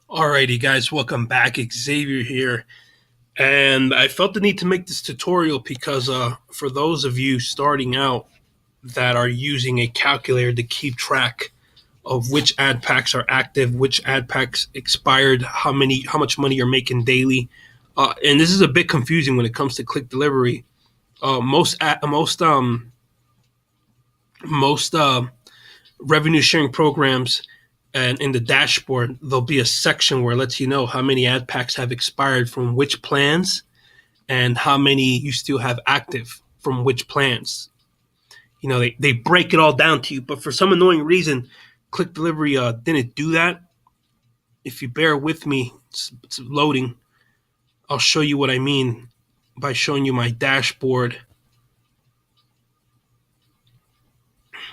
Alrighty, guys, welcome back. Xavier here, and I felt the need to make this tutorial because for those of you starting out that are using a calculator to keep track of which ad packs are active, which ad packs expired, how much money you're making daily, and this is a bit confusing when it comes to Clik Delivery. Most revenue sharing programs, and in the dashboard there'll be a section where it lets you know how many ad packs have expired from which plans and how many you still have active from which plans. They break it all down to you, but for some annoying reason Clik Delivery didn't do that. If you bear with me, it's loading. I'll show you what I mean by showing you my dashboard.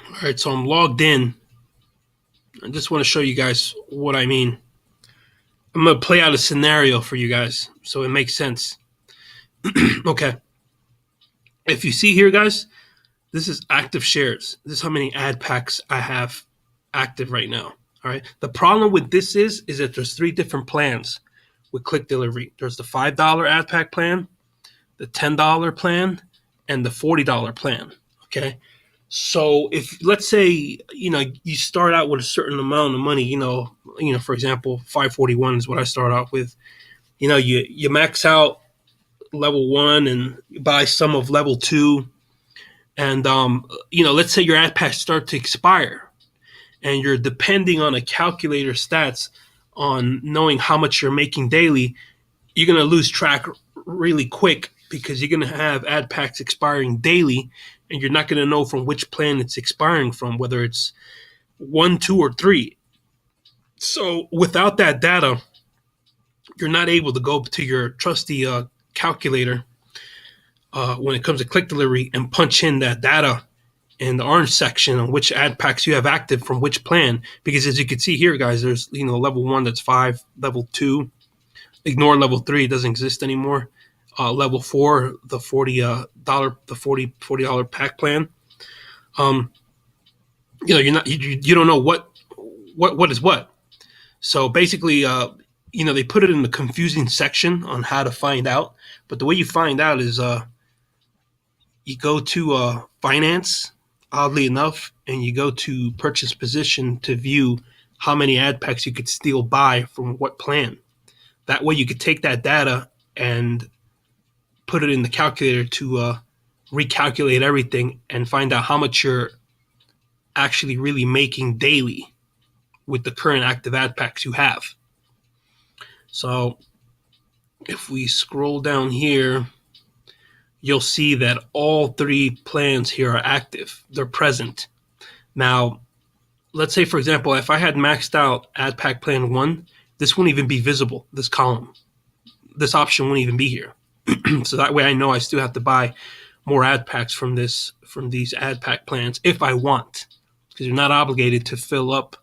All right, so I'm logged in. I just want to show you guys what I mean. I'm going to play out a scenario for you guys so it makes sense. Okay. If you see here, guys, this is active shares. This is how many ad packs I have active right now. All right. The problem with this is that there's three different plans with Clik Delivery. There's the $5 ad pack plan, the $10 plan, and the $40 plan. Okay. So if, let's say, you start out with a certain amount of money, for example, 541 is what I start out with. You max out level 1 and you buy some of level 2, and let's say your ad packs start to expire, and you're depending on a calculator stats on knowing how much you're making daily. You're going to lose track really quick because you're going to have ad packs expiring daily, and you're not going to know from which plan it's expiring from, whether it's 1, 2, or 3. So without that data, you're not able to go to your trusty calculator when it comes to Clik Delivery and punch in that data in the orange section on which ad packs you have active from which plan. Because as you can see here, guys, there's level 1 that's 5, level 2, ignore level 3, it doesn't exist anymore. Level 4, the $40 pack plan. You don't know what is what. So basically, they put it in the confusing section on how to find out. But the way you find out is you go to finance, oddly enough, and you go to purchase position to view how many ad packs you could still buy from what plan. That way you could take that data and put it in the calculator to recalculate everything and find out how much you're actually really making daily with the current active ad packs you have. So if we scroll down here, you'll see that all three plans here are active. They're present. Now, let's say, for example, if I had maxed out ad pack plan 1, this wouldn't even be visible, this column. This option wouldn't even be here. So that way I know I still have to buy more ad packs from these ad pack plans if I want, because you're not obligated to fill up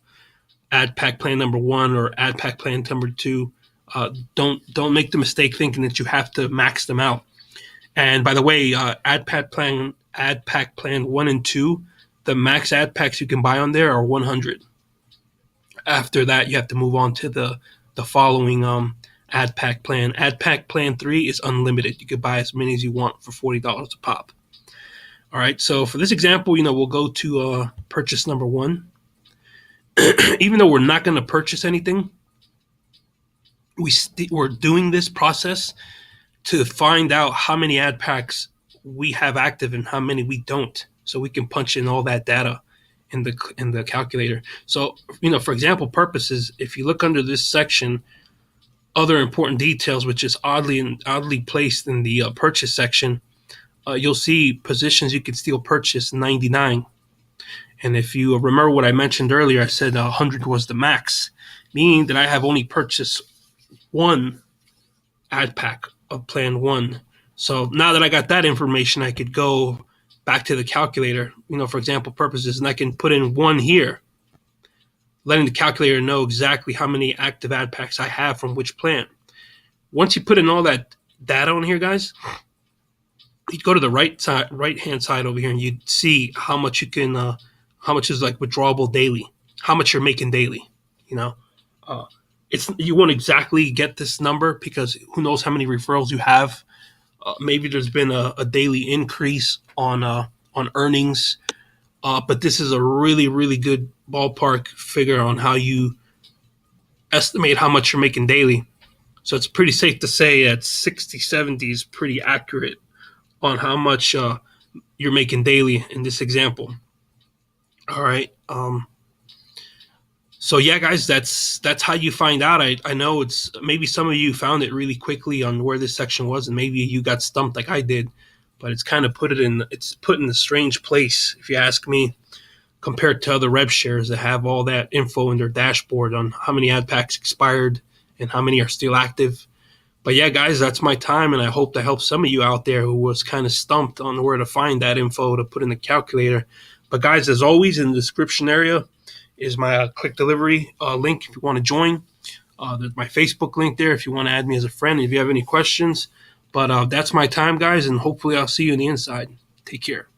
ad pack plan number 1 or ad pack plan number 2. Don't make the mistake thinking that you have to max them out. And by the way, ad pack plan 1 and 2, the max ad packs you can buy on there are 100. After that, you have to move on to the following ad pack plan. Ad pack plan 3 is unlimited. You could buy as many as you want for $40 a pop. All right, so for this example, we'll go to purchase number 1. Even though we're not going to purchase anything, we're doing this process to find out how many ad packs we have active and how many we don't, so we can punch in all that data in the calculator. So, for example purposes, if you look under this section, other important details, which is oddly placed in the purchase section, you'll see positions you can still purchase 99. And if you remember what I mentioned earlier, I said 100 was the max, meaning that I have only purchased 1 ad pack of plan 1. So now that I got that information, I could go back to the calculator, for example purposes, and I can put in 1 here, letting the calculator know exactly how many active ad packs I have from which plan. Once you put in all that data on here, guys, you'd go to the right hand side over here, and you'd see how much you can, how much is like withdrawable daily, how much you're making daily. you won't exactly get this number because who knows how many referrals you have. Maybe there's been a daily increase on earnings, but this is a really really good ballpark figure on how you estimate how much you're making daily. So it's pretty safe to say that 60, 70 is pretty accurate on how much you're making daily in this example. All right. So yeah, guys, that's how you find out. I know it's maybe some of you found it really quickly on where this section was, and maybe you got stumped like I did. But it's kind of put in a strange place, if you ask me, compared to other rev shares that have all that info in their dashboard on how many ad packs expired and how many are still active. But yeah, guys, that's my time, and I hope to help some of you out there who was kind of stumped on where to find that info to put in the calculator. But guys, as always, in the description area is my Clik Delivery link if you want to join. There's my Facebook link there if you want to add me as a friend if you have any questions. But that's my time, guys, and hopefully I'll see you on the inside. Take care.